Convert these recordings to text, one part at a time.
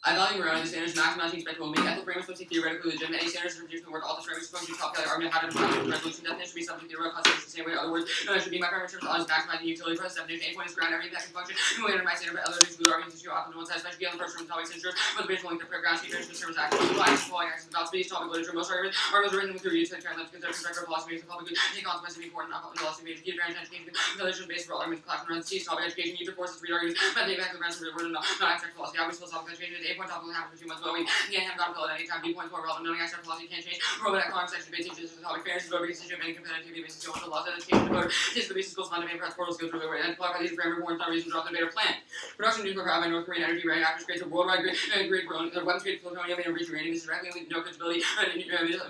I value morality standards, maximizing expected well-being. Ethical frameworks must be theoretically legitimate. Any standards for reducing the work, all the frameworks supposed to be top value argument, how to define the resolution definition should be subject to theoretical concepts the same way. In other words, that should be my primary terms on maximizing utility process definition. A point is ground every impact function. No way to my standard, but other things blue arguments issue often to one side, especially on the first term of topic centers, but the visual link of ground features in terms of action. Applying following actions about space, topic literature, most arguments are written with the use of left to consider constructive philosophy as a public good. The consequences of important philosophy, key branch education, intelligence based for arguments, class runs, C topic education, use of forces, read arguments, but the impact of the rest of the word, not abstract philosophy. Obviously, philosophical education is 8 point topic happen for 2 months, but we can't have got a at any time. B points more relevant. Knowing abstract philosophy can't change. Robot economics section debate teaches the topic fairness, voter constituent, and competitivity basis social laws, education, voter, teaches the basic schools, fundamental press portals, skills, really way, and apply these framework warrants on reason to drop the debate plan. Production nuclear power by North Korean energy reactors creates a worldwide grid weapons grade plutonium and enriched uranium. This is directly linked to no capability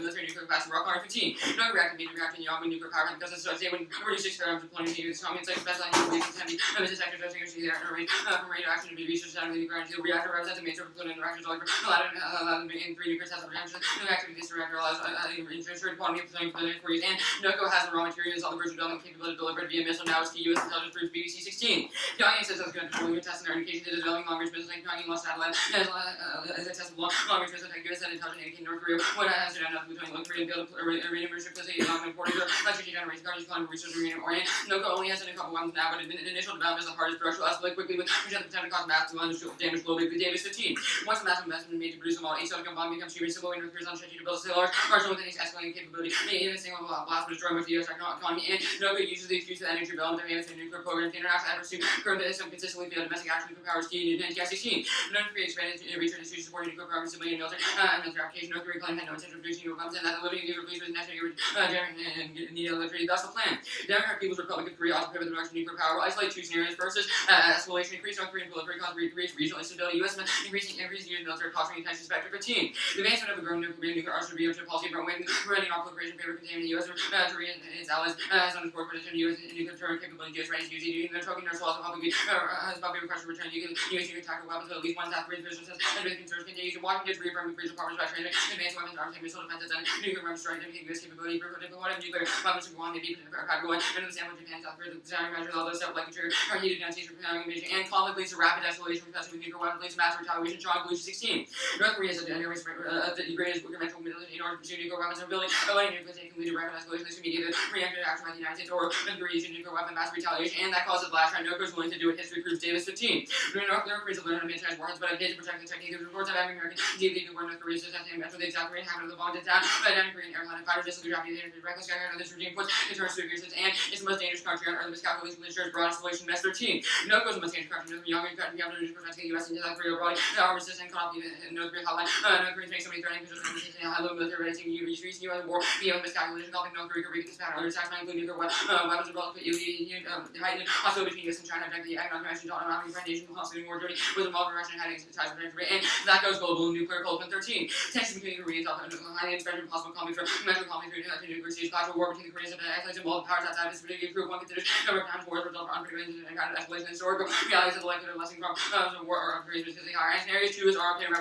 military nuclear capacity. Rock armor 15. No reactor major reactor in the army nuclear power because it's associated when reduced 6 grams of plutonium to use. Common insights specializing in release and this is active dosing the from radioaction to be research out of the ground. The reactor represents a major plutonium reactors all allowed in 3 nuclear tests of reactions. No activity this reactor allows ensured quantity of plutonium for use. And NOCO has the raw materials, all the virtual development capability delivered via missile now is to U.S. intelligence groups BBC 16. Pyongyang says that's going to control your tests and their indication that developing long-range business like Pyongyang lost satellite as a test of long-range business like U.S. and intelligence indicating North Korea. What has to end up plutonium North Korea and build uranium research facility long imported or electricity generation cars calling research uranium orient. NOCO only has a couple ones now, but initial development is the hardest production will escalate quickly with the potential cost massive damage globally. The Davis 15. Once the massive investment made to produce a model 8 silicon bomb becomes cheaper, simple North Korea's on strategy to build a large arsenal with its escalating capability. Even a single blast would destroy most of the U.S. economy. And NOCO uses the excuse of energy development to advance the nuclear program to international efforts to curb the consistently failed domestic action nuclear powers key in TI-16. North Korea expanded research institutions supporting nuclear programs civilian and military application. North Korea claimed had no intention of producing nuclear weapons and that the living nuclear police was necessary and needed electricity. Thus the plan. The Democratic People's Republic of Korea also prohibit the production of nuclear power. Will isolate 2 scenarios. First is escalation, increase North Korean proliferation, cause regional instability. U.S. increasing U.S. military cost intention spectre 15. The advancement of a growing nuclear arsenal to be a policy of preventing our proliferation favor containing the U.S. Korea and its allies as underscored position U.S. nuclear capability. U.S. ready to use it. The choking nurse also publicly has publicly requested to return U.S. nuclear tactical weapons with at least 1 South Korean position says and with concerns continues to Washington to reaffirm the powers by training advanced weapons arms and missile defenses and nuclear weapons strike U.S. capability for diplomatic nuclear weapons to Guam may be practical and under the sandwich Japan, South Korea, the desiring measures, although several like trigger are heated denunciation for invasion and conflict leads to rapid escalation from testing with nuclear weapons leads to mass retaliation. Strong Conclusion 16. North Korea is the greatest conventional military in order to pursue nuclear weapons ability. Avoiding nuclear state can lead to rapid escalation. This can be either reactive action by the United States or the using nuclear weapon mass retaliation, and that causes last time NOCO is willing to do what history proves. Davis 15. North Korea is learning to maintain warheads, but it did to protect the technique. Reports of having American deeply war North Korea is attempting to match with the South Korean happened to the bomb attack by a Korean airline fighter just the Japanese reckless guy this regime puts in terms of abuses and it's the most dangerous country on earth. Miscalculation ensures broad escalation. Mess 13. NOCO is the most dangerous country. Young and country to protect the U.S. and South Korea abroad. The armor system cannot be in North Korea hotline. North Koreans make so many threatening positions and high level military ready to use U.S. war beyond miscalculation. Conflict North Korea could reach this pattern. Other attacks might include nuclear weapons abroad. Heightened hostility between U.S. and China. Object the economic connection to autonomic nation constituting war dirty with involved in Russia and having ties with North Korea. And that goes global nuclear cold. 13. Tensions between the Koreans highly expected possible conflict for measure conflict to nuclear stage. Clash of war between the Koreans and the involved powers outside of this particular group. One considers number of times wars result for unpredictable and kind of escalation. Historical realities of the likelihood of lessening from war or upgrades specifically higher. And scenario 2 is RFK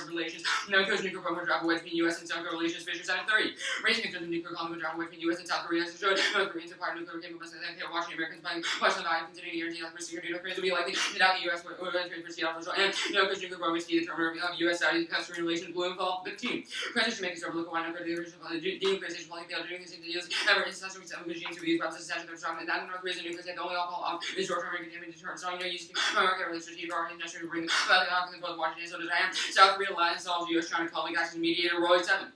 relations. NOCO's nuclear program drop away between U.S. and South Korea relations. Fisher 730. Raising concerns of nuclear conflict drop away between U.S. and South Korea. As it showed, North Koreans acquired nuclear capabilities and watching Americans playing question the value of considering the guarantee for security. North Koreans will be likely to doubt the U.S. would trade for Seattle for and NOCO's nuclear program is key to determine of U.S.-Saudi customer relations. Blue and fall 15. Presidents should make a start look why NOCO the original denuclearization policy failed to do use ever incessant regimes to use weapons essential to strong and that North Korea's nuclear state the only alcohol is short-term and containment deterrent. So no use to America really strategic or necessary to bring about the conflict both Washington so does South Korea alliance solves U.S. China conflict action mediator Roy 7.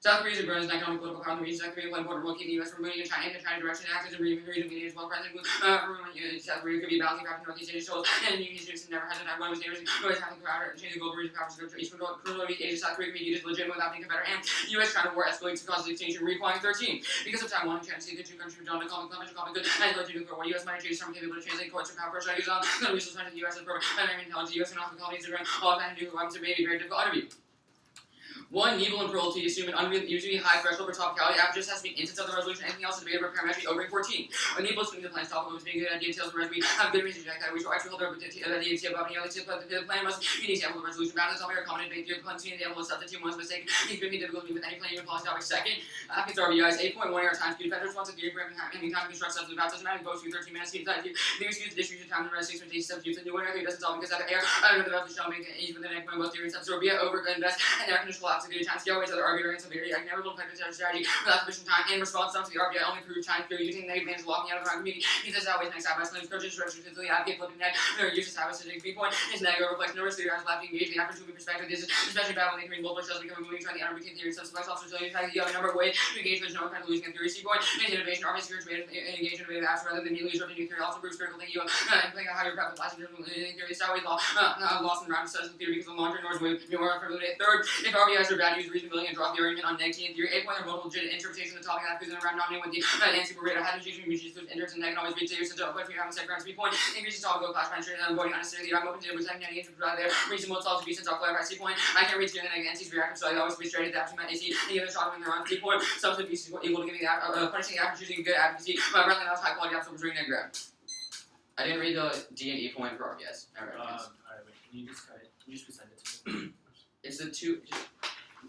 South Korea is a growing economic political power in the region. South Korea will important role keeping the U.S. from moving in China into China direction and acts as a regional mediator as well. President South Korea could be a balancing factor in Northeast Asia shoals and the United States never has a time one was dangerous. North African power change the global region power to east from Northeast Asia. South Korea could be used legitimate without being a better and U.S.-China war escalates to cause the extinction requiring 13. Because of Taiwan and China, the two countries were drawn to common good and led to nuclear war. U.S. might choose some capable to translate courts from power strategies on the resources of the U.S. and program American intelligence. U.S. and North intelligence to run all kinds of nuclear weapons. It may be very difficult to interview. 1. Evil and cruelty assume an unusually high threshold for topicality. After just has to be instance of the resolution. Anything else is debated or parametric over 14. An evil assumes the plan's topical, which being good idea details whereas we have good reason to reject that. We shall actually hold our idea above any other the plan must be an example of the resolution. Bounds on our common debate. The plan to be an example of substitute one's mistake. It could be difficult to meet with any plan even policy topic. Second, Atkins RBIs 8.1 air times Q defenders wants a theory for having time to construct substitute bounds. Doesn't matter. Goes through 13 minutes. He excuse the distribution time and rest 6 minutes. Substitutes the new one. It doesn't solve because after air. I don't know about the show making each within an both theory and substitute. Over invest and air conditioning collapse. The time scale ways other RBI and severity. I can never look effective strategy without sufficient time and response to the RBI only through time theory using negative advantage locking out of the wrong community. He says always next side by slings coaches directions to the advocate flipping neck. Their uses have a specific viewpoint. His negative reflects no risk theory as left engaged the after 2 perspective. This is especially bad when they create multiple shells become a moving trend the under routine theory. Some select officers tell you that you have a number of ways to engage with no kind of losing a theory. C point is innovation. Army security and engage in innovative acts rather than immediately disrupting new theory. Also proves critical thinking you and playing a higher prep with last theory. Sideways law lost in the round of studies theory because the long term north way more for the third. If RBIs are bad, use reasonability and drop the argument on negative theory. 8 point are multiple legit interpretation of the topic that is around nominating with the Nancy Beretta had to choose between those index and negative always be serious and don't play for you having second round speed point. Increases topical class penetration and avoiding unnecessarily. I'm open to presenting any answer right there. Reasonable to be since I'll clarify C point. I can't reach here and then against these reactive, so I always be straight at the aftermath AC. Any other shot when they're on C point. Substitute B is equal to giving the punishing after choosing good advocacy. But rather than high quality after returning that grab. I didn't read the D and E point for RBS. Alright, wait, can you just resend it to me? It's the two.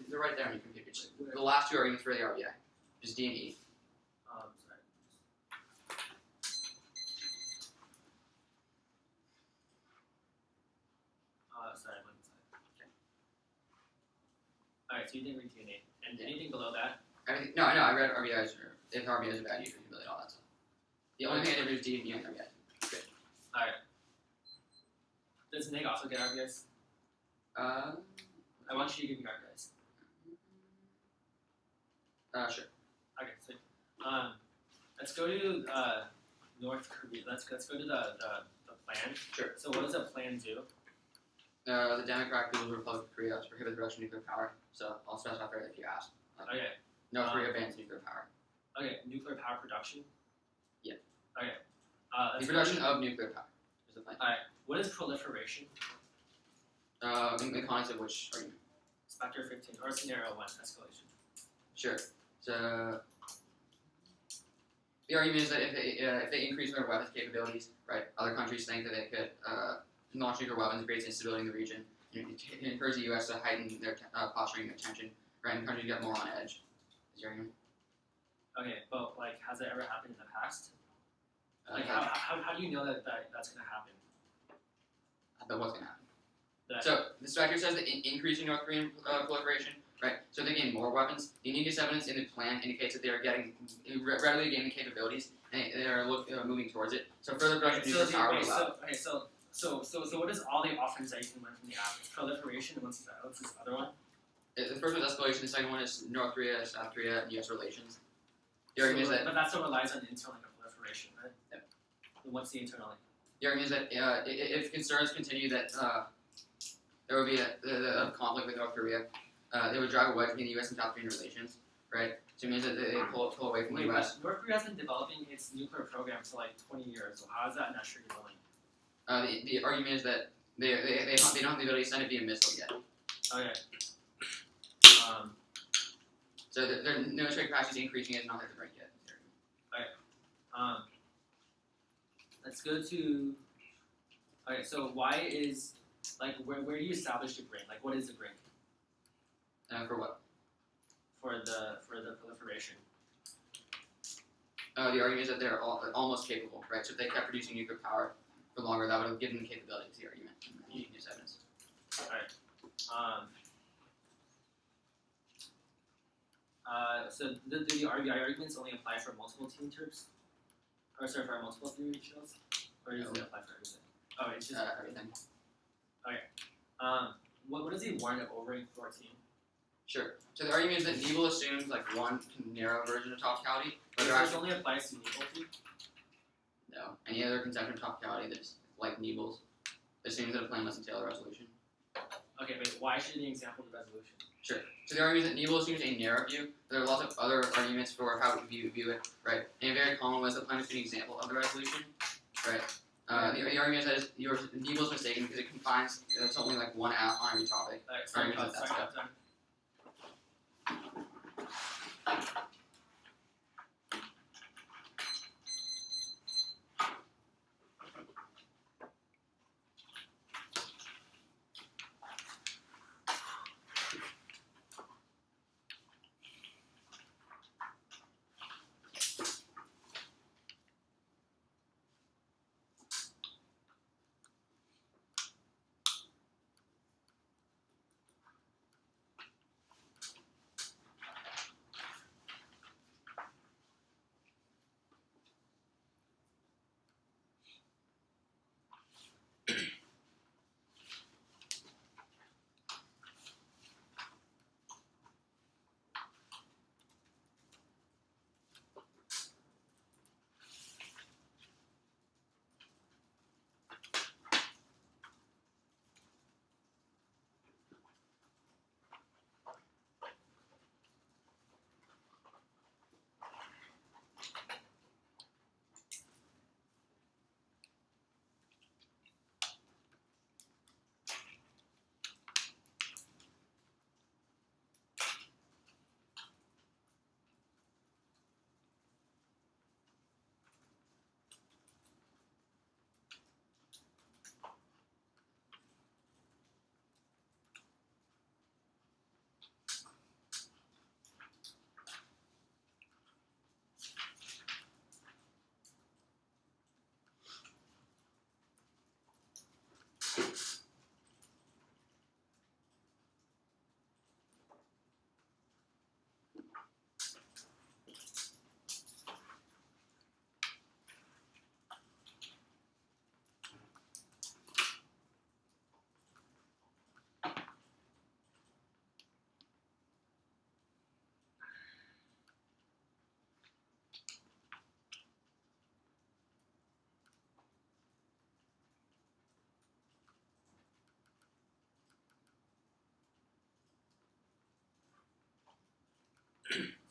They're right there on your computer. The last two arguments for the RBI. Just D and E. Sorry. Sorry, one side. Okay. Alright, so you didn't read D and E. And anything below that? Everything. No, I read RBIs. If RBIs are bad, you can really all that stuff. The only thing I didn't read is D and E on RBI. Good. Alright. Does Neg also get RBIs? I want you to give me RBIs. Sure. Okay, so let's go to North Korea. Let's go to the plan. Sure. So what does the plan do? The Democratic People's Republic of Korea to prohibit the production of nuclear power. So I'll specify there if you ask. Okay. North Korea bans nuclear power. Okay, nuclear power production. Yeah. Okay. The production of nuclear power is the plan. All right. What is proliferation? In the context of which argument? Factor 15 or scenario 1 escalation. Sure. So the argument is that if they increase their weapons capabilities, right, other countries think that they could launch nuclear weapons, creates instability in the region. It encourages the U.S. to heighten their posturing their tension, right, and countries get more on edge. Is your argument? Okay, but like, has it ever happened in the past? Like, how do you know that that's going to happen? But what's going to happen? So this factor says that increasing North Korean proliferation, right? So they're getting more weapons. The uniquest evidence in the plan indicates that they are getting readily gaining capabilities, and they are moving towards it. So further production of nuclear power will allow. So what is all the offense that you can learn from the app? Proliferation, and what's this other one? The first one is escalation. The second one is North Korea, South Korea, and U.S. relations. The argument is that, but that still relies on internal proliferation, right? Yep. And what's the internally? The argument is that if concerns continue that there will be a conflict with North Korea, they would drive a wedge between the U.S. and South Korean relations, right? So it means that they pull away from the U.S. North Korea has been developing its nuclear program for like 20 years. So how is that not triggering? The argument is that they don't have the ability to send it via missile yet. Okay. So their military capacity is increasing. It's not at the brink yet. Okay. Let's go to. Okay, so why is like where do you establish the brink? Like, what is the brink? For what? For the proliferation. The argument is that they're almost capable, right? So if they kept producing nuclear power for longer, that would have given them capability. Is the argument. You use evidence. All right. So do the RBI arguments only apply for multiple team terms? Or sorry, for multiple theory shells? Or does it apply for everything? Oh, it's just everything. Okay. What is the warrant of overing 14? Sure. So the argument is that Nebel assumes like one narrow version of topicality. But this only applies to Nebel too? No. Any other conception of topicality that's like Nebel's assumes that a plan must entail a resolution. Okay, but why should the example of the resolution? Sure. So the argument is that Nebel assumes a narrow view. There are lots of other arguments for how we view it, right? And a very common one is the plan must be an example of the resolution, right? The argument is that Nebel's mistaken because it confines it's only like one out on every topic. Sorry.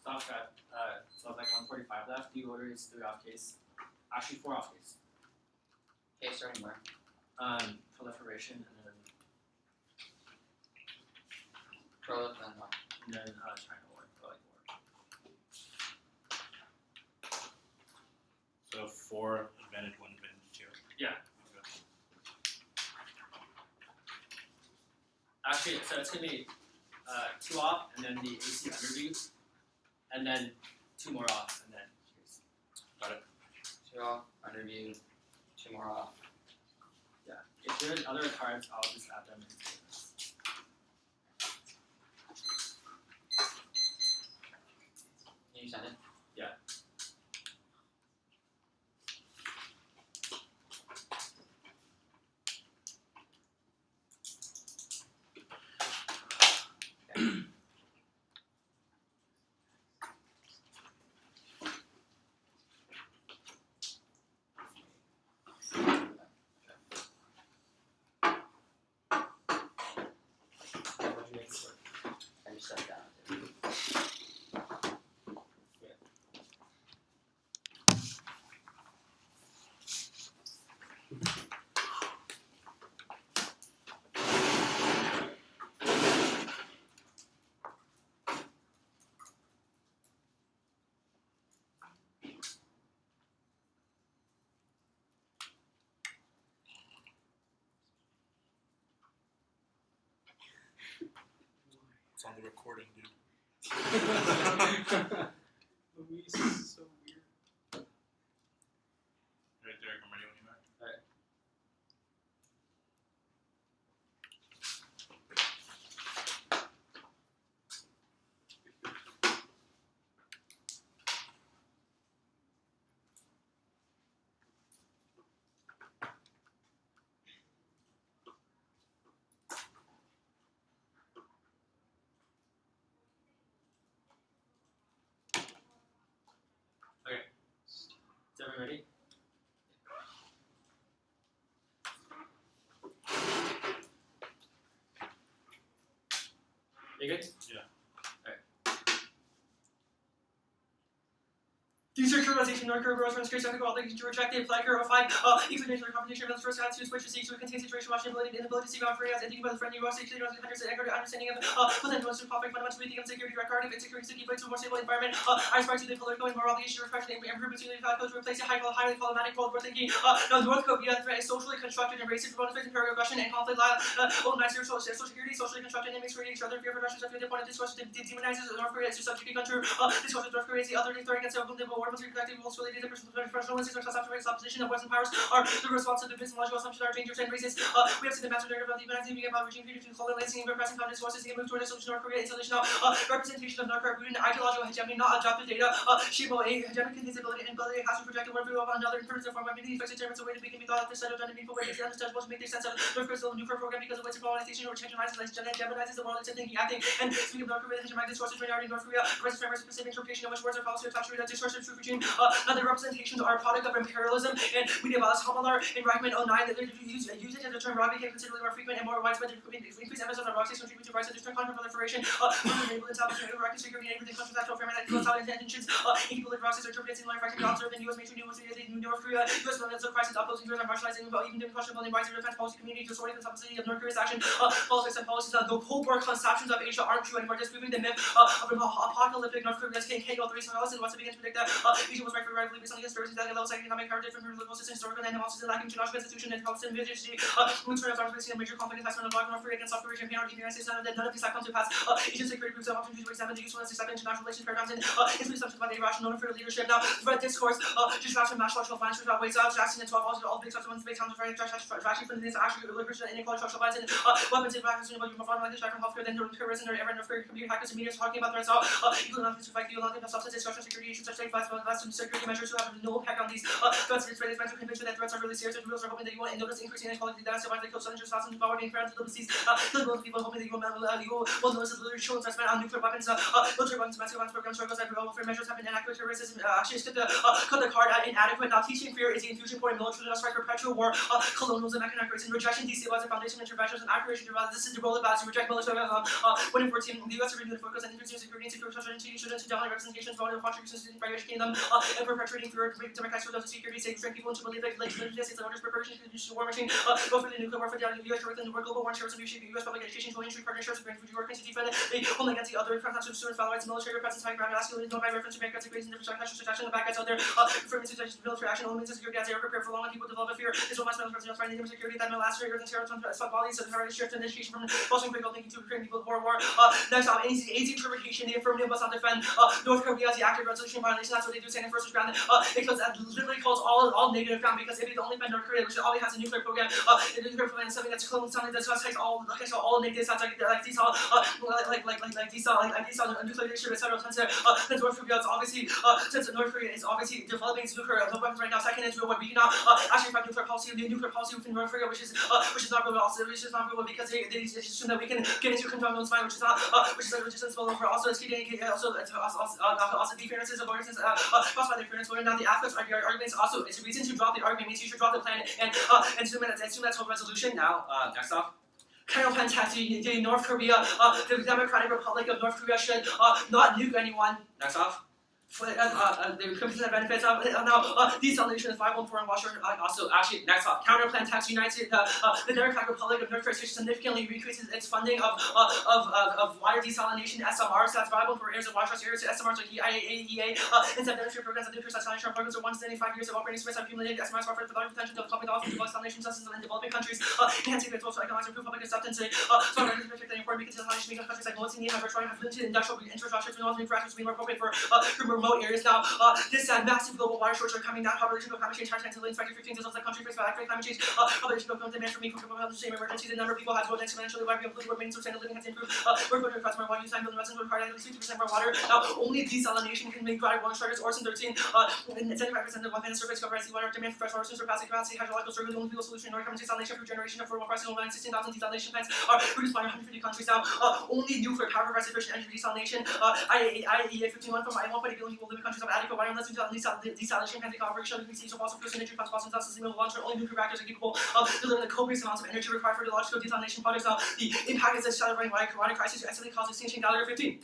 Stop scrap. So it's like 145 left. The order is 3 off case. Actually, 4 off case. Okay, starting where? Proliferation and Prolif and then China war. Like war. So 4 advantage, 1 advantage 2. Yeah. Okay. Actually, so it's gonna be 2 off and then the AC underview, and then 2 more off and then here's. Got it. 2 off, underview, 2 more off. Yeah. If there's other cards, I'll just add them into this. Can you send it? Yeah. I just set it down. It's on the recording, dude. Luis is so weird. Right there, I'm ready when you're back. Alright. Is everyone ready? You good? Yeah. Alright. Decentralization, non-curve growth, transcription, ethical, obligation to reject the applied curve of 5, explanation, competition, relative first attitude, switch to seek to contain situation, watching ability, inability to see out free as anything but the friendly, raw, security, hundreds, and understanding of potential to conflict, fundamentally thinking of security, record of insecurity, seeking place to a more stable environment, I aspire to the political and moral obligation to refresh the improvements in the code to replace a highly problematic world we're thinking, no, the North Korea threat is socially constructed and racist, motivated imperial aggression and conflict, organized social security, socially constructed and mixed creating each other, fear for Russia's the point of discourse demonizes North Korea as a subject country, discourse of North Korea is the other threat against the war must be protected, rules related to professional and opposition of Western powers are the response to the epistemological assumptions are dangerous and racist. We have seen the master narrative of demonizing being about regime future to colonizing and repressing communist forces and move toward a solution North Korea installation representation of North Korea rooted in ideological hegemony, not adopted data. Shimo a hegemonic ability and ability has to project one view of another in terms of form of many effects determines a way to be can be thought of this set of done in meaningful ways. It's understandable to make sense of North Korea's nuclear program because of its colonization or generalizes the world into thinking, acting, and speaking of North Korea, the hegemonic discourses minority in North Korea versus framework specific interpretation of which words are falsely attached to the discourse of true regime. Now the representations are a product of imperialism and media bias. Hamalar in Reichman 09 that they use it as the term rock became considerably more frequent and more widespread. Increased emphasis on rock contribute to rise and destroy content proliferation. Enable establishment of Iraqi security and everything contractual framework that goes out intentions. Incapable of rocks are interpreted in life and observed in U.S. mainstream news media, North Korea, U.S. military crisis, opposing U.S. and marginalizing even the questionable and rising defense policy community, distorting the subsidy of North Korea's action, politics and policies. The Cold conceptions of Asia aren't true anymore, disproving the myth of apocalyptic North Korea's King KO3 Silas and wants to begin to predict that Asia was right for rightfully based on the historical that levels economic power different from political system, historical and analysis lacking to national constitution and health and vigilance. When of arms facing a major conflict attachment of North Korea against South Korea, Japan, or the United States, none of these have come to pass. Asian security groups have opportunities to examine the usefulness of international relations paradigms and its assumptions about the irrational North Korean leadership. Now, threat discourse, distraction, mass social violence, about ways out, Jackson and 12 all big such ones, big towns of distraction from this actually liberation and inequality, social violence, and weapons and practice, about you perform like this from healthcare, then terrorism, or ever North Korean computer hackers and media talking about threats, equal enough to fight the Olympic substance, discussion, security issues, such as Western security measures to have no impact on these threats. It's raised mental conviction that threats are really serious. Reveals are hoping that you will notice increasing inequality that survives the kill 700,000 power being crowned to the disease. People hoping that you will notice that the children are spent on nuclear weapons, military weapons, domestic weapons programs, struggles, and welfare measures have been inaccurate. Racism actions cut the card inadequate. Now teaching fear is the infusion point. Military strike perpetual war. Colonialism, economic racism, rejection, destabilizing foundation interventions, and accuracy. This is the role of to reject military. 1 in 14, the U.S. renewed focus on increasing security and security to dominate representations, voting contributions to the British Kingdom, and perpetuating fear, democratic social security, safe train people into believe that legislative states and orders preparation to the war machine, go for the nuclear war for the U.S. within the world global war insurance and reshape the U.S. public education, joint industry partnerships, and food workers to defend the homeland against the other transnational students, follow rights, military presence, high ground, masculinity, no by reference to democratic race and different national protection. The bad guys out there, affirming suggestions, military action, only means security as they are prepared for long, and people develop a fear. Is what must be president finding them security that may last for years and terror, bodies, and heritage shift and education from fostering critical thinking to creating people war. Next on AIDS interpretation, the affirmative must not defend North Korea as the active resolution violation. That's what they do, saying first ground. It literally calls all negative ground because if they only defend North Korea, which always has a nuclear program, the nuclear program is something that's clone, something that takes all negative sounds like these all nuclear issue, etc. Since North Korea is obviously since North Korea is obviously developing its nuclear weapons right now. Second is what we cannot actually find nuclear policy within North Korea, which is not real also, which is not real because they assume that we can get into control of fine, which is not which is a resistance for also it's also the fairness of arguments caused by the fairness. Whether or not the aspects of your arguments also it's a reason to drop the argument means you should drop the plan and assume that's whole resolution. Now next off. Plan tactic, the North Korea, the Democratic Republic of North Korea should not nuke anyone. Next off. The competitive benefits of desalination is viable for Washington. Also, actually, next up, counterplan tax united the Democratic Republic of North Korea significantly increases its funding of water desalination SMRs. That's viable for areas of water areas. SMRs like IAEA and some demonstration programs of nuclear desalination programs are 175 years of operating space have accumulated SMRs offer the large potential to developing also desalination systems in developing countries, enhancing the social economic improve public acceptance. So, I'm particularly important because desalination makes countries like Mozambique have limited industrial infrastructure to be more appropriate for remote areas. Now, this massive global water shortage are coming down. Population growth, climate change, hard times, inspected 15 results like country faced by climate change. Population growth, demand for meat, food, health, same emergencies. The number of people has grown exponentially. Why people who remain sustainable living has improved. We're going to request more water use. 9 million residents require at least 50% more water. Now, only desalination can make dry water shortages. Orson 13, and 75% of one-planet surface cover as water demand for fresh water sources surpassing capacity. Hydrological struggle, the only fuel solution. North Korean desalination for generation of affordable prices. Over 16,000 desalination plants are produced by 150 countries now. Only nuclear power provides sufficient energy desalination. IAEA 51 from 1.8 billion people live in countries of adequate water unless desalination can take operation. We can see so fossil fuels energy plus fossil fuels sustainable long-term. Only nuclear reactors are capable of delivering the copious amounts of energy required for the large-scale desalination projects. Now, the impact is accelerating water crisis to estimate cause extinction gallery 15.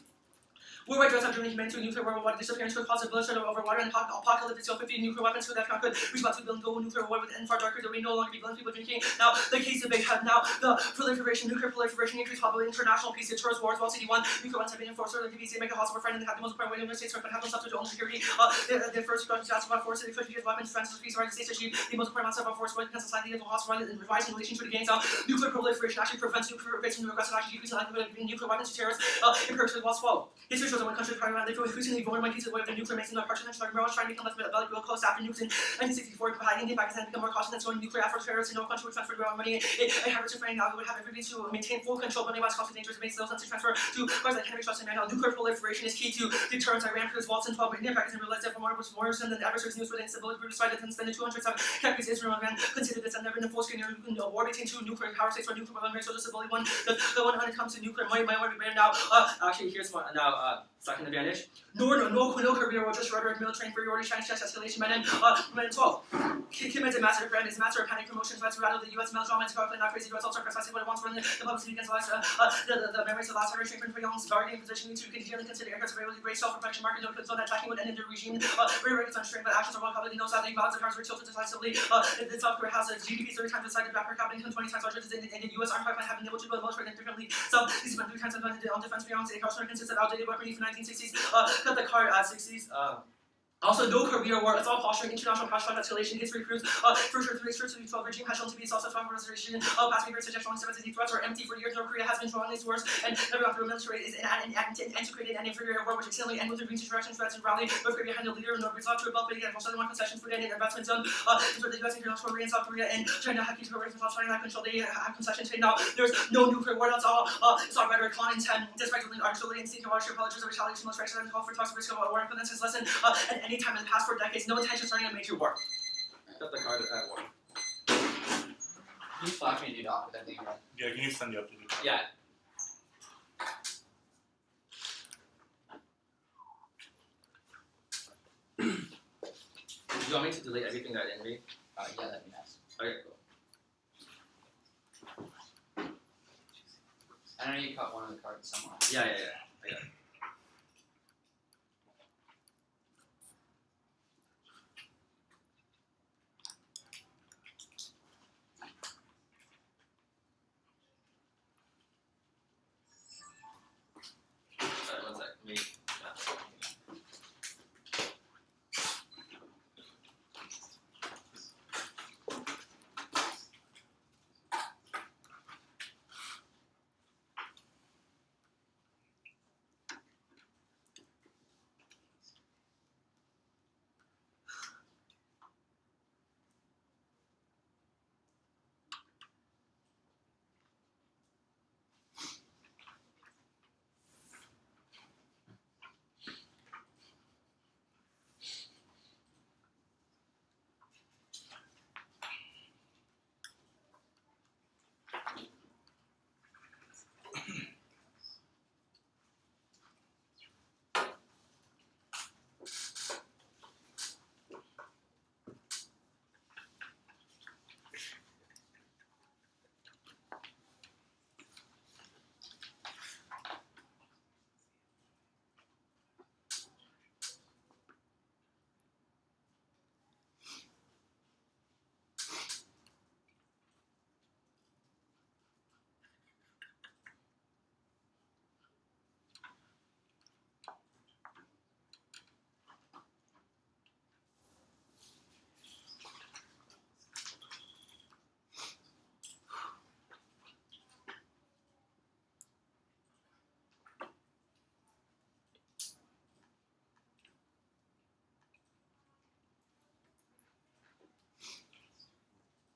Worldwide threats have driven humanity to a nuclear war. Water disappearance could cause a bloodshed over water and apocalyptic. So 50 nuclear weapons could have could reach about 2 billion global nuclear war with end far darker. There may no longer be billion people drinking. Now the case of big head. Now the nuclear proliferation, increased probability, international peace, terrorist wars. While CD1 nuclear weapons have been enforced, the DVC make a hostile friend and have the most important way to states but have no substitute only security. The first question is about force. The country weapons, defense, peace, right? The states achieve the most important amounts of force. When society is hostile and rising relation to the gains. Nuclear proliferation actually prevents nuclear from aggressive action, decreasing likelihood of nuclear weapons to terrorists. Empirically, what's follow? History shows that when countries are they feel increasingly vulnerable in the way of their nuclear making their partial countries like Iran trying to become less real close after nukes in 1964. India, Pakistan become more cautious than throwing nuclear efforts terrorists in no country would transfer ground money. A hybrid training now would have everybody to maintain full control, but otherwise costly dangerous. It makes no sense to transfer to countries that can't be trusted right now. Nuclear proliferation is key to deterrence. Iran because Waltz and 12 India, Pakistan realized that for more than the adversaries news with instability despite the 200 have kept Israel and Iran considered this and never been a full-scale war between two nuclear power states or nuclear weapons. So stability one. The one when it comes to nuclear might want to be better now. Actually, here's one now. Second advantage. No career or just rhetoric, military inferiority, Chinese chess escalation, men 12. Kim is a master of brand, is a master of panic promotions, but rather the U.S. melodrama is correctly not crazy, U.S. also precisely what it wants when the publicity against the memories of last generation for young's bargaining position to continually consider efforts of really great self-protection market, no concern that attacking would end in the regime. Reiterates on string, but actions are well publicly knows that the balance of cards were tilted decisively. The South Korea has a GDP 30 times the size of per capita income, 20 times larger than the U.S. armed pipeline having been able to build most differently. So these have been 3 times on defense beyond the Carson consists of outdated weaponry from 1960s. Cut the card at 60s. Also, no career war. It's all posturing. International posturing escalation gets reproved. For sure, the research of the 12 regime has shown to be also strong restoration. Past papers suggest strong stability threats are empty for years. North Korea has been strongly worse, and never after a military is integrated and inferior war, which externally and with the region's direction threats and rally. North Korea had no leader. North Korea to rebel, but again, southern one concessions for the investment zone. For the U.S. international Korea and South Korea and China have kept away from South China control. They have concessions. Now there's no nuclear war. That's all. It's all rhetoric. Con intent, despite the artillery and sneaking water apologies of retaliation, most fractions and call for talks of risk of war and this lesson. And any time in the past 4 decades, no intention of starting a major war. Got the card at 1. You flash me, dude, off with everything right. Yeah, can you send the updated card? Yeah. Do you want me to delete everything that I didn't read? Yeah, that'd be nice. Okay, cool. I know you cut one of the cards somewhere. Yeah. I got it. Sorry, one sec. Let me.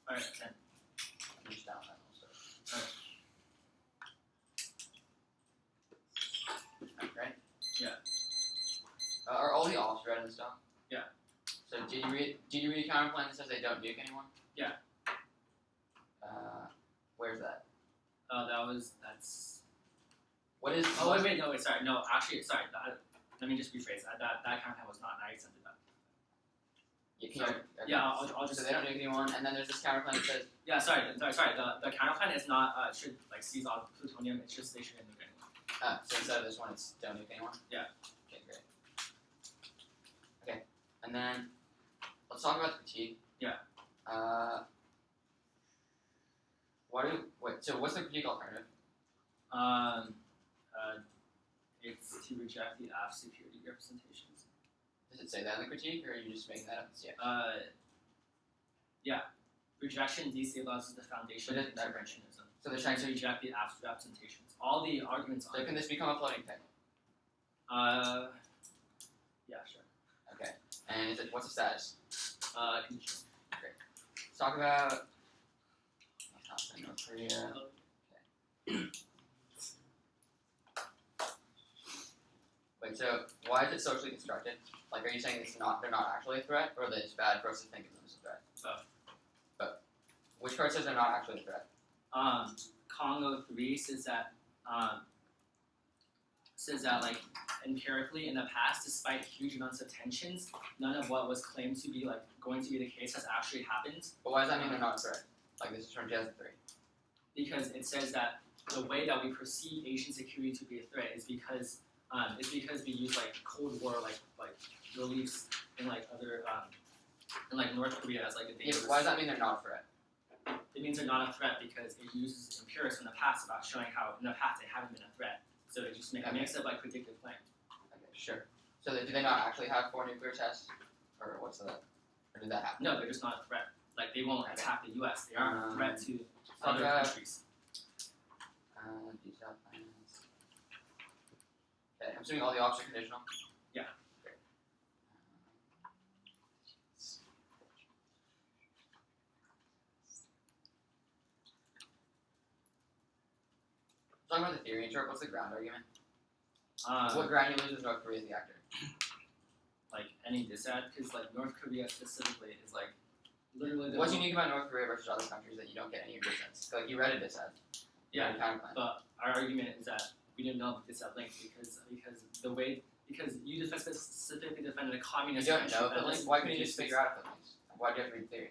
Alright, 10. Reach down that also. Right? Yeah. Are all the offs red in this doc? Yeah. So did you read a counterplan that says they don't nuke anyone? Yeah. Where's that? That's. What is? Oh wait, no, wait, sorry, no, actually, sorry. Let me just rephrase that. That campaign was not. I accepted that. Sorry. Yeah, I'll just. So they don't nuke anyone, and then there's this counterplan that says. Yeah, sorry. The counterplan is not should like seize all plutonium. It's just they shouldn't nuke anyone. So instead of this one, it's don't nuke anyone. Yeah. Okay, great. Okay, and then let's talk about the critique. Yeah. So what's the critique alternative? It's to reject the AF security representations. Does it say that in the critique, or are you just making that up? Yeah. Rejection destabilizes the foundation of interventionism. So they're trying To to. reject the AF representations. All the arguments So on. can this become a floating thing? Yeah, sure. Okay. And what's the status? Conditional. Let's talk about. Let's not say North Korea. Wait, so why is it socially constructed? Like, are you saying they're not actually a threat, or that it's bad for us to think of them as a threat? But which part says they're not actually a threat? Congo 3 says that like empirically in the past, despite huge amounts of tensions, none of what was claimed to be like going to be the case has actually happened. But why does that mean they're not a threat? Like, this is from 2003. Because it says that the way that we perceive Asian security to be a threat is because we use like Cold War like beliefs in like other in like North Korea as like a Yeah, dangerous. but why does that mean they're not a threat? It means they're not a threat because it uses empirics from the past about showing how in the past they haven't been a threat. So it just makes it like predictive playing. Okay, sure. So do they not actually have 4 nuclear tests? Or what's that? Or did that happen? No, they're just not a threat. Like they won't attack the U.S. They aren't a threat to talk other about- countries. Detailed plans. Okay, I'm assuming all the options are conditional? Yeah. Great. Talking about the theory intro, what's the ground argument? What ground you lose is North Korea is the actor. like any dissad, because like North Korea specifically is like literally the What's unique about North Korea versus other countries that you don't get any of your dissents? Like you read a dissent. Yeah, Counterclaim. but our argument is that we didn't know the dissad link because you specifically defended a You communist don't country know that if doesn't why couldn't you produce just figure out if it links? Why do you have to read theory?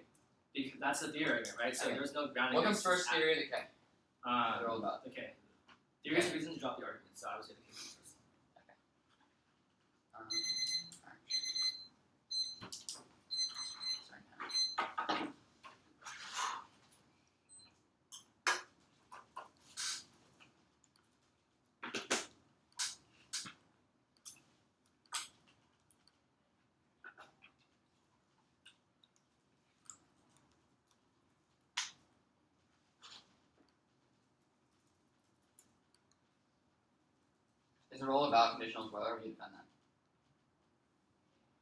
Because that's the theory argument, right? So Okay. there's no grounding. What comes first, theory or the K? They're all Um, about. okay. Theory is a reason to drop the argument, so I would say the case is first. Alright. Sorry. Is the role about conditional as well, or do you defend that?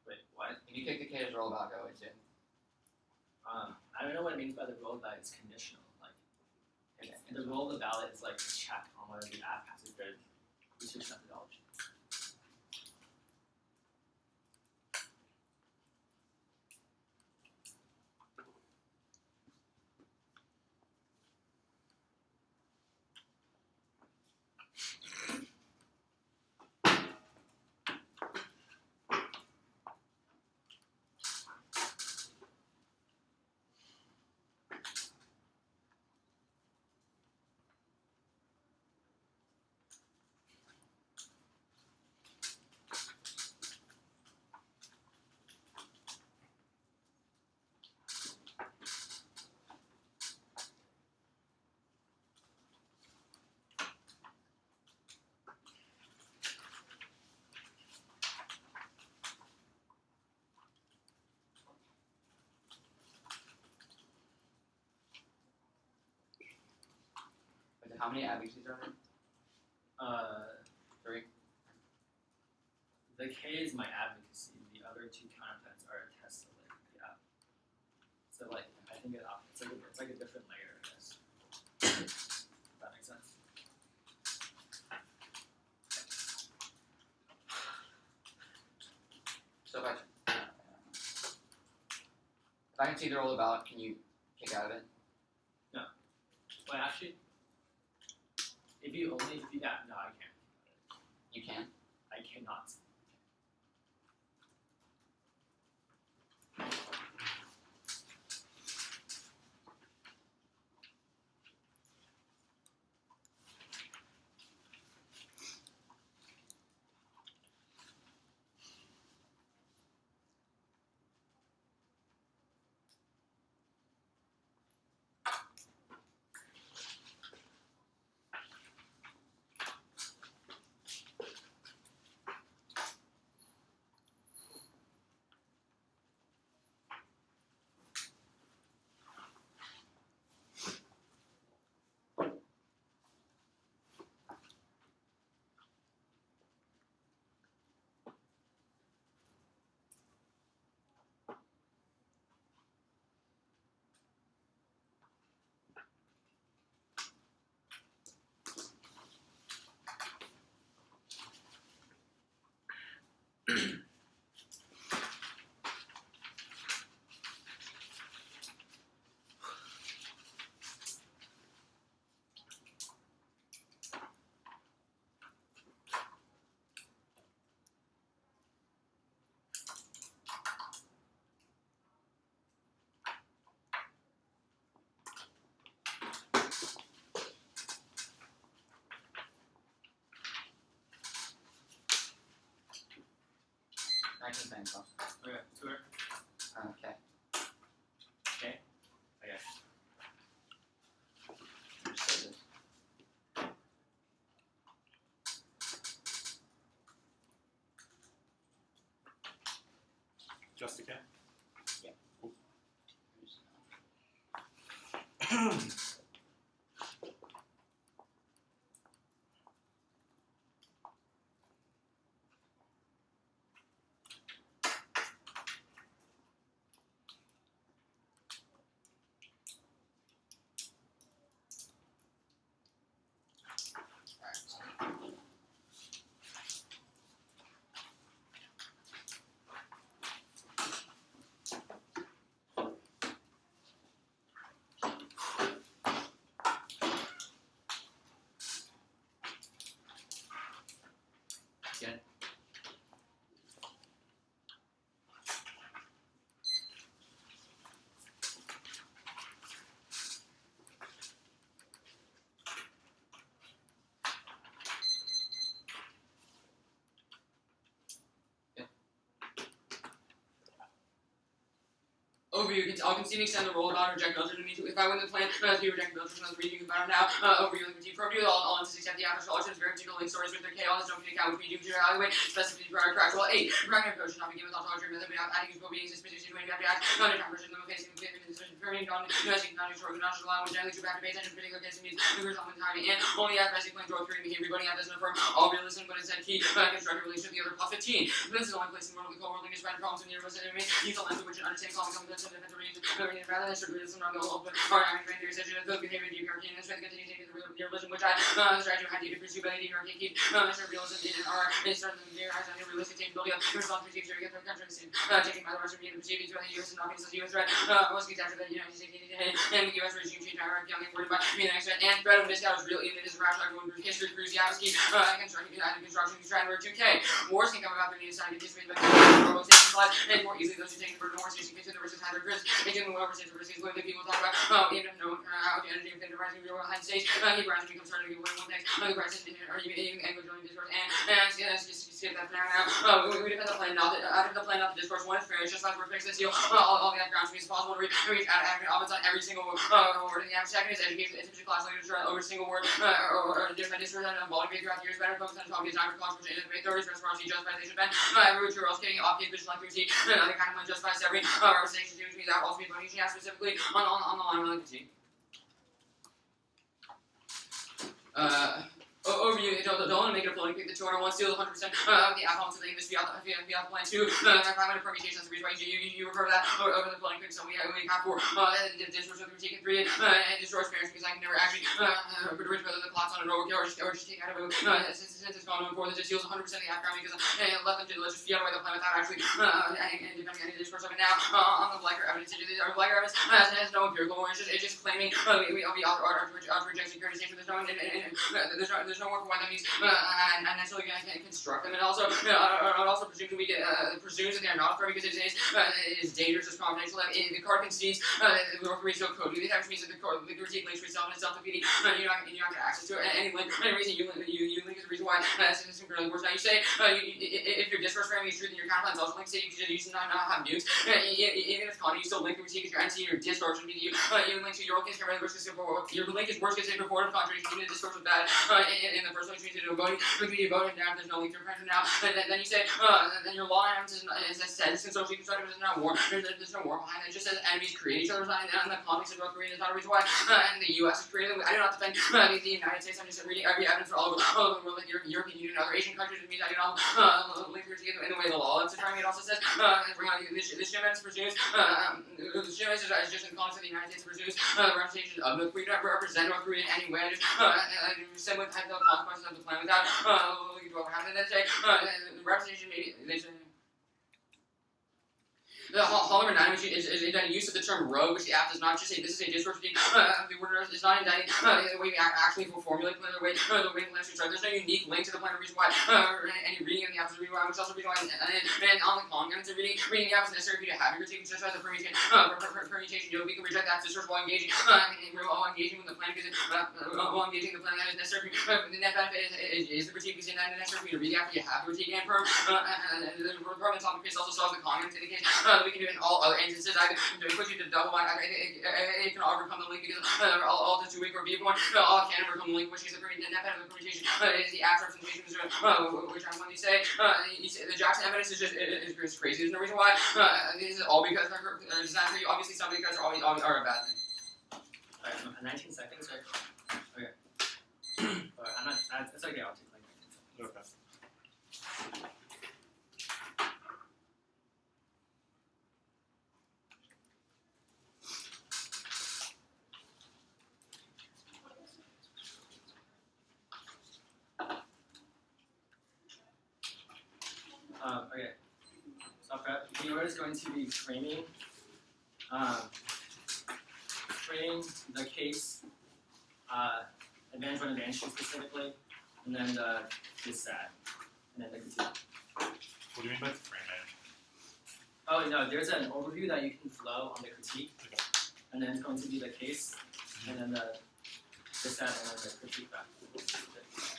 Wait, what? If you kick the K, does roll about go into? I don't know what it means by the role that it's conditional. Like, the role of the ballot is like a check on whether the app has a good research methodology. How many advocacies are there? 3. The K is my advocacy. The other two counterparts are a test of like the app. So like I think it's like a different layer, I guess. Does that make sense? So if I can see the roll about, can you kick out of it? But actually, if you only yeah, no, I can't. You can. I cannot. I can say so. Okay, tour. Okay. Okay. Okay. Just say this. Just again? Yeah. Cool. Overview. I'll concede and extend the role of not reject Belcher to me. If I win the plan, to be rejected Belcher from the reading about him now. Overview. Like critique. Purview. I'll insist accept the after scholarships. Very particular link stories with their K. All this don't account which we do to evaluate specifically prior to actual 8. Primary approach should not be given without tolerance method without adding useful beings and specific when you have to act. Not a time version of facing the decision. Permitting non domestic non short not allowing when generally to have to pay attention to particular cases means figures on the timing and only have basic plan growth theory behavior running out doesn't affirm all realism but instead key constructive relationship with the other plus 15. This is the only place in the world with co-worlding is finding problems in the universe and enemy. Use a language which understand common competence and defensive reasons rather than strict realism around the whole but our having trained theory such as those behavior deep European and strength continue to the realism which I strategy had to pursue by the deep European keep measure realism in our certain near as a realistic capability of response to future against our country taking by the Western Union perceived to the US and not against the US threat was captured by the United States and the US regime change Iraq young and worded by the next and threat of this was real even it is rational everyone through history proves Yavsky construction trying to 2K. Wars can come about through the decided anticipated by the global station slides and more easily those who take the burden of wars using the versus hybrid risk making the whatever states versus what the people talk about even if no how the energy within the rising real behind stage he brands becomes starting to give away one thing the crisis or even angle joining discourse and just skip that for now we defend the plan not the discourse one is fair it's just like we're fixing this deal all the backgrounds to be as possible to reach on every single word in the second is education institution class literature over a single word or different discourse and involving throughout the years better focus on talking design for class which in the theories reciprocity justification bend every true else getting off the vision like routine another kind of one justifies every representation to me that also be funny specifically on the line like routine overview, don't want to make it a floating pick. The 201 steal 100% of the outcomes of the English beyond the plan 2. 500 permutations. The reason why you refer to that over the floating pick. So we have 4. Discourse with routine 3 and destroy experience because I can never actually predict whether the plot's on an overkill or just take out of it. Since it's gone on 4, that just steals 100% of the outcome because left them to let's just fiat away the plan without actually and depending on the discourse of it now on the Blacker evidence. Our Blacker evidence has no empirical warrant. It's just claiming we author reject securitization. There's no word for what that means, and necessarily can construct them. And also, it also presumes we get presumes that they are not fair because it is dangerous, it's confidential. The card concedes the work ratio code. The text means that the critique links itself and it's self-defeating. You don't get access to it. Any reason you link is the reason why it's incredibly worse. Now you say if your discourse framing is true, then your counterplans also link. Say you should not have nukes. Even if it's content, you still link the critique because your NC and your discourse would be you link to your link is worst case your link is worst case before the contradiction. Even the discourse was bad. In the first place, you need to do voting. When you vote down, there's no link to pressure now. Then you say, then your law items is a sense, and social constructive is not war. There's no war behind it. It just says enemies create each other's line, and the context of North Korea is not a reason why. And the U.S. is created. I do not defend the United States. I'm just reading every evidence for all over the world, like European Union and other Asian countries. It means I can all link her together in the way the law is determined. It also says, this evidence presumes, this evidence is just in context of the United States presumes the representation of North Korea. Do not represent North Korea in any way. Same with hypothetical consequences of the plan without looking to what happened. Then say the representation maybe they say the Hollower 9 which is indicting use of the term rogue, which the app does not just say this is a discourse being the word is not indicting the way we actually formulate plan the way the plan should start. There's no unique link to the plan or reason why any reading of the app is reading why, which also reason why and on the comments of reading the app is necessary for you to have your critique, which just as a permutation we can reject that discourse while engaging with the plan because while engaging the plan that is necessary for the net benefit is the critique because it's not necessary for you to read after you have the critique and perm the permanent topic case also solves the comments in the case we can do it in all other instances. I can push you to double line. It can overcome the link because all just 2 week or viewpoint. All can overcome the link, which is the net benefit of the permutation. Is the abstract representation, which I'm going to say. The Jackson evidence is just crazy. There's no reason why. This is all because design for you. Obviously, some because are a bad thing. Alright, 19 seconds, right? Okay. Alright, I'm not. It's okay. I'll take like 19 seconds. Okay. Okay. So Viewer is going to be framing the case, advantage one, advantage two specifically, and then the sad, and then the critique. What do you mean by frame it? Oh no, there's an overview that you can flow on the critique, and then it's going to be the case, and then the sad, and then the critique back.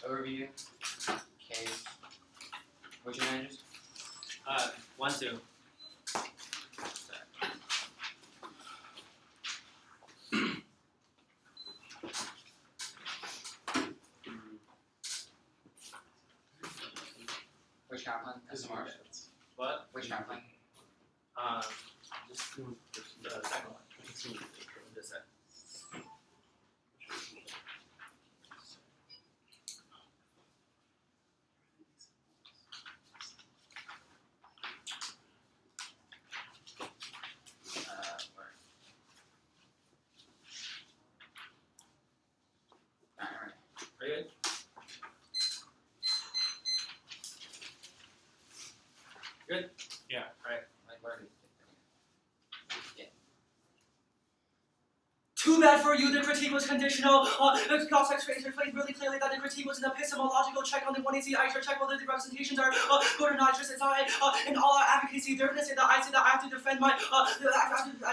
Overview, case, which advantages? 1, 2. Which chaplain? SMR. What? Which chaplain? Just the second one. This side. Where? Alright. Are you good? Good? Yeah. Alright. Like, where did Too bad for you, the critique was conditional. The cross-sex phrase reflected really clearly that the critique was an epistemological check on the 1AC. I should check whether the representations are good or not. Just as I, in all advocacy, they're going to say that I have to defend my, I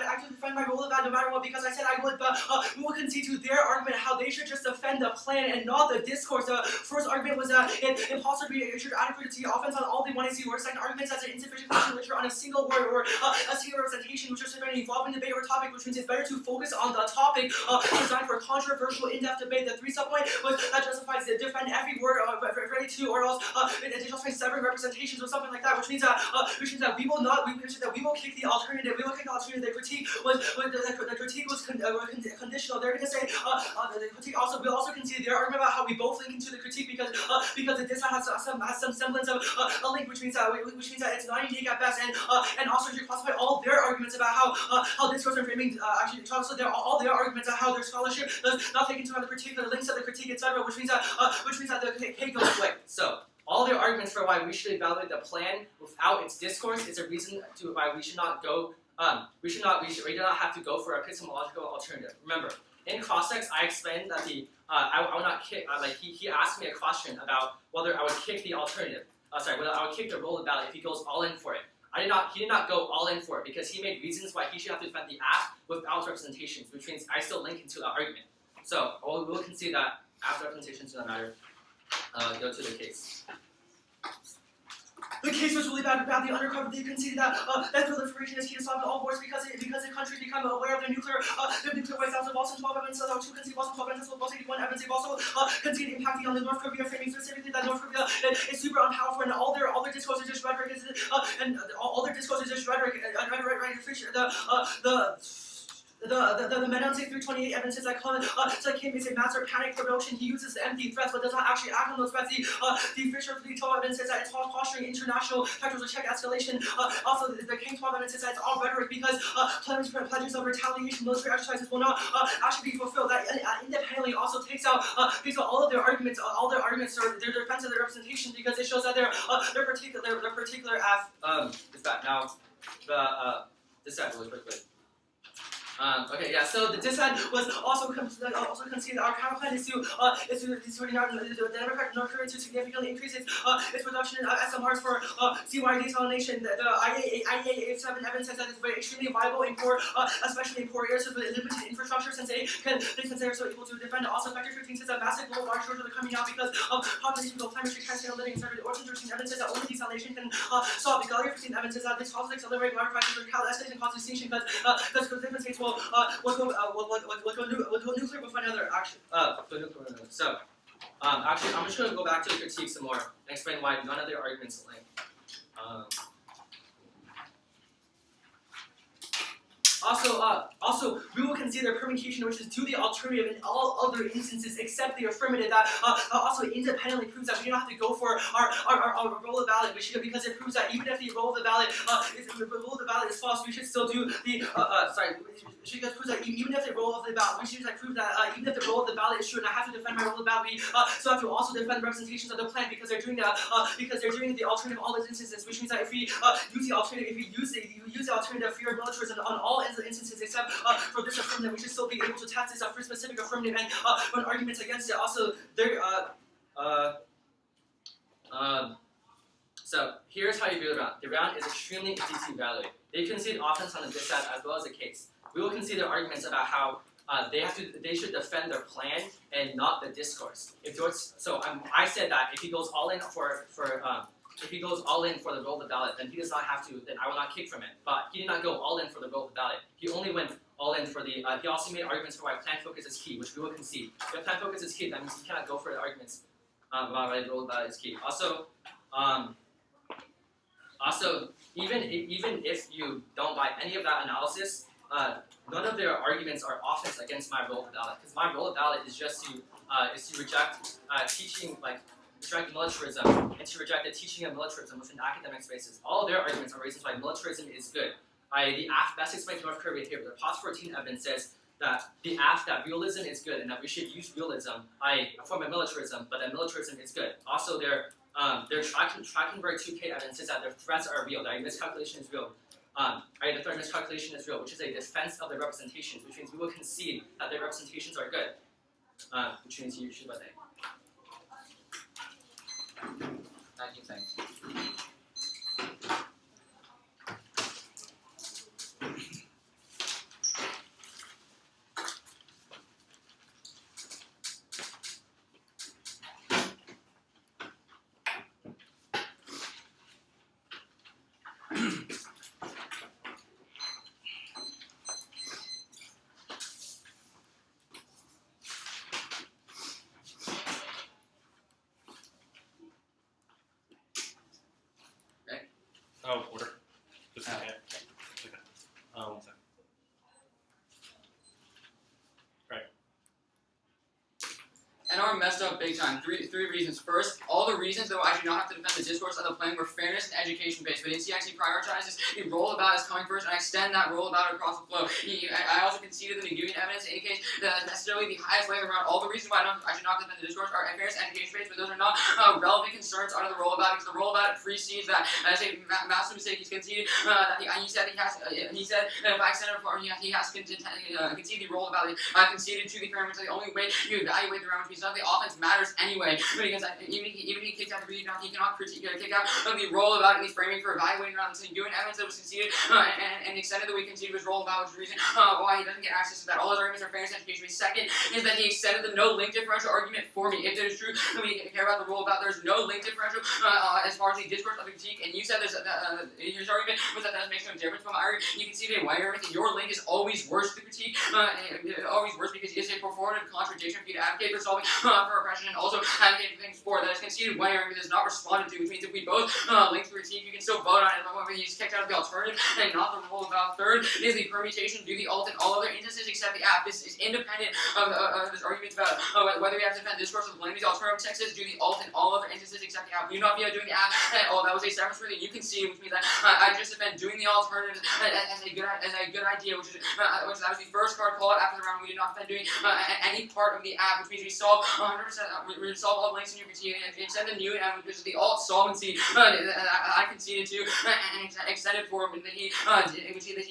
have to defend my role of that no matter what because I said I would. But we will concede to their argument how they should just defend the plan and not the discourse. The first argument was that it possibly should adequacy offense on all the 1AC words. Second argument says an insufficient literature on a single word or a single representation, which is an evolving debate or topic, which means it's better to focus on the topic designed for controversial, in-depth debate. The three sub-point was that justifies to defend every word ready to, or else it justifies several representations or something like that, which means that we will not, we will kick the alternative. We will kick the alternative. The critique was conditional. They're going to say the critique also will also concede their argument about how we both link into the critique because this has some semblance of a link, which means that it's not unique at best, and also should classify all their arguments about how discourse and framing actually also all their arguments about how their scholarship does not take into account the particular links of the critique, etc., which means that the cake goes away. So all their arguments for why we should evaluate the plan without its discourse is a reason to why we should not go. We do not have to go for a epistemological alternative. Remember, in cross-sex, I explained that I would not kick. He asked me a question about whether I would kick the alternative. Whether I would kick the roll of ballot if he goes all in for it. He did not go all in for it because he made reasons why he should have to defend the act without representations, which means I still link into the argument. So we will concede that after representations do not matter. Go to the case. The case was really bad. The undercover they conceded that proliferation is key to solving all wars because the country become aware of the nuclear waste out of Boston 12 evidence. Two conceded Boston 12 evidence with Boston 81 evidence. They've also conceded impacting on the North Korea framing specifically that North Korea is super unpowerful and all their discourse is just rhetoric. And all their discourse is just rhetoric. The Menonce 328 evidence is like Kim is a master panic promotion. He uses empty threats but does not actually act on those threats. The Fisher 312 evidence is that it's all posturing international factors to check escalation. Also, the King 12 evidence is that it's all rhetoric because pledges of retaliation, military exercises will not actually be fulfilled. That independently also takes out all of their arguments, or their defense of their representation because it shows that their particular is that now this side really quickly. Okay, yeah. So the dissent was also conceded. Our counterplan is to the Democratic North Korea to significantly increase its production in SMRs for CY desalination. The IEA 7 evidence says that it's very extremely viable in poor, especially in poor areas with limited infrastructure, since they consider so equal to defend. Also, Factor 15 says that massive global water shortages are coming out because of population growth, climate change, transgender living, etc. The Orson 13 evidence says that only desalination can solve. The Gallia 15 evidence says that this causes accelerated water crisis or escalation causes extinction because different states will go nuclear before another action. So, actually, I'm just going to go back to the critique some more and explain why none of their arguments link. Also, we will consider permutation, which is to the alternative in all other instances except the affirmative. That also independently proves that we do not have to go for our roll of ballot, because it proves that even if the roll of the ballot is false, we should still do the She proves that even if the roll of the ballot, we should prove that even if the roll of the ballot is true, and I have to defend my roll of the ballot, we still have to also defend representations of the plan because they're doing the alternative in all those instances, which means that if we use the alternative fear of militarism on all instances except for this affirmative, we should still be able to test this for specific affirmative and run arguments against it. Also, so here's how you view the round. The round is extremely easy to evaluate. They concede offense on the dissent as well as the case. We will consider arguments about how they should defend their plan and not the discourse. I said that if he goes all in for the roll of the ballot, then he does not have to. Then I will not kick from it. But he did not go all in for the roll of the ballot. He only went all in for the. He also made arguments for why plan focus is key, which we will concede. If plan focus is key, that means he cannot go for the arguments about why the roll of the ballot is key. Also, Also, even if you don't buy any of that analysis, none of their arguments are offense against my role of valid. Because my role of valid is just to reject teaching reject militarism and to reject the teaching of militarism within academic spaces. All of their arguments are reasons why militarism is good. The AF best explains North Korea table. The POTS 14 evidence says that that realism is good and that we should use realism, a form of militarism, but that militarism is good. Also, their Trachtenberg 2K evidence says that their threats are real, that a miscalculation is real. The threat miscalculation is real, which is a defense of their representations, which means we will concede that their representations are good, which means you should let that. 19 seconds. Oh, order. Just a second. Okay. 1 second. And are messed up big time. Three reasons. First, all the reasons though I should not have to defend the discourse of the plan were fairness and education based. But NC actually prioritizes the role about is coming first, and I extend that role about across the flow. I also conceded that the Naguian evidence indicates that necessarily the highest way around. All the reasons why I should not defend the discourse are fairness and education based, but those are not relevant concerns under the role about because the role about it precedes that. And I say massive mistake. He's conceded that he said if I extend it far, he has to concede the role about it. I conceded to the fairness. The only way you evaluate the round piece of the offense matters anyway. Because even he kicked out the read, he cannot kick out the role about it in the framing for evaluating around the doing evidence that was conceded and extended the way he conceded was role about which reason why he doesn't get access to that. All his arguments are fairness and education. Second is that he extended the no link differential argument for me. If it is true, then we care about the role about there's no link differential as far as the discourse of the critique. And you said there's his argument was that makes no difference. But my argument, you can see that your link is always worse than the critique, always worse because it's a performative contradiction for you to advocate for solving for oppression and also advocate for things for that is conceded when your argument is not responded to, which means if we both link the critique, you can still vote on it. But when he's kicked out of the alternative and not the role about third is the permutation, do the alt in all other instances except the app. This is independent of his arguments about whether we have to defend discourse with language alternative texts, do the alt in all other instances except the app. We do not be doing the app at all. That was a severance word that you can see, which means that I just defend doing the alternatives as a good idea, which that was the first card call after the round. We did not defend doing any part of the app, which means we solve 100%. We solve all links in your critique and extend the new and which is the alt solvency I conceded to and extended for him that he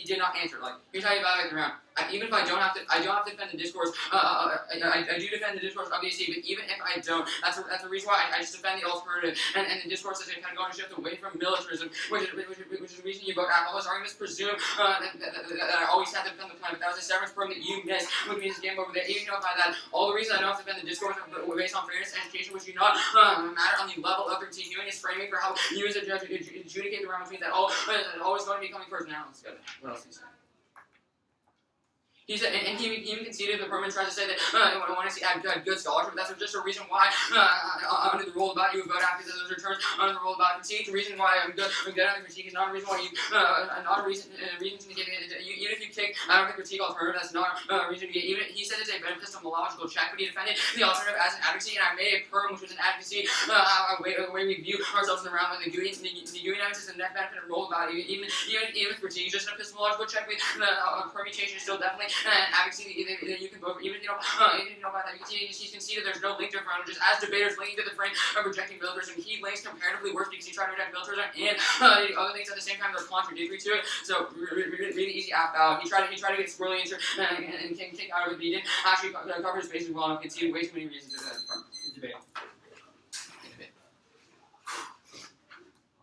did not answer. Like here's how you evaluate the round. Even if I don't have to defend the discourse. I do defend the discourse obviously, but even if I don't, that's the reason why I just defend the alternative and the discourse is kind of going to shift away from militarism, which is the reason you vote out. All those arguments presume that I always have to defend the plan, but that was a severance program that you missed, which means game over there. Even by that, all the reasons I don't have to defend the discourse based on fairness and education, which do not matter on the level of critique. Doing is framing for how you as a judge adjudicate the round, which means that always going to be coming first. Now let's go. What else do you say? He said, and he even conceded the permanent tries to say that I want to see good scholarship. That's just a reason why under the rule about you would vote after those returns under the rule about critique. The reason why I'm good on the critique is not a reason why you not a reason to get it. Even if you kick out of the critique alternative, that's not a reason to get. Even he said it's a epistemological check, but he defended the alternative as an advocacy, and I made a perm which was an advocacy. The way we view ourselves in the round, and the Guian evidence is a net benefit and role about it. Even critique, just an epistemological check with permutation is still definitely. And advocacy that you can vote for, even if you don't about that, you can see he's conceded there's no link to front, which is as debaters linking to the frame of rejecting militarism. He links comparatively worse because he tried to reject militarism and the other things at the same time they're contradictory to it. So really easy app out. He tried to get squirrely and kick out of it, but he didn't actually cover his bases well enough. Conceded way too many reasons to that front. Good debate.